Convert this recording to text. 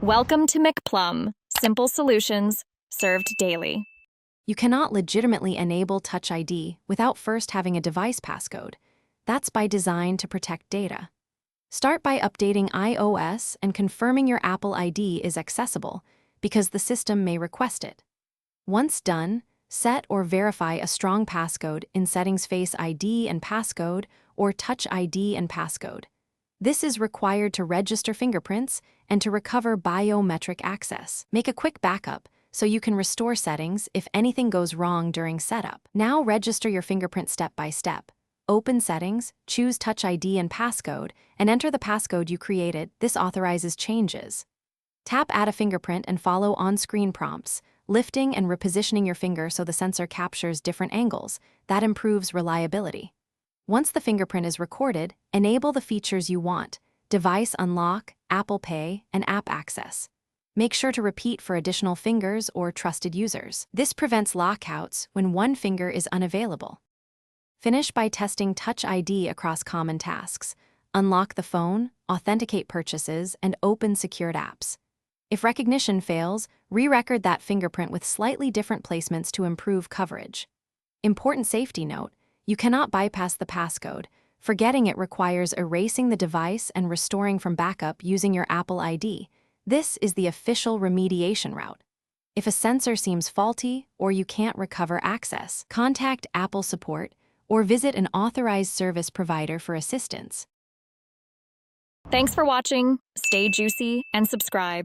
Welcome to McPlum, simple solutions served daily. You cannot legitimately enable Touch ID without first having a device passcode. That's by design to protect data. Start by updating iOS and confirming your Apple ID is accessible, because the system may request it. Once done, set or verify a strong passcode in Settings Face ID and Passcode or Touch ID and Passcode. This is required to register fingerprints and to recover biometric access. Make a quick backup so you can restore settings if anything goes wrong during setup. Now register your fingerprint step by step. Open Settings, choose Touch ID and Passcode, and enter the passcode you created. This authorizes changes. Tap Add a fingerprint and follow on-screen prompts, lifting and repositioning your finger so the sensor captures different angles. That improves reliability. Once the fingerprint is recorded, enable the features you want: device unlock, Apple Pay, and app access. Make sure to repeat for additional fingers or trusted users. This prevents lockouts when one finger is unavailable. Finish by testing Touch ID across common tasks. Unlock the phone, authenticate purchases, and open secured apps. If recognition fails, re-record that fingerprint with slightly different placements to improve coverage. Important safety note: you cannot bypass the passcode. Forgetting it requires erasing the device and restoring from backup using your Apple ID. This is the official remediation route. If a sensor seems faulty or you can't recover access, contact Apple support or visit an authorized service provider for assistance. Thanks for watching. Stay juicy and subscribe.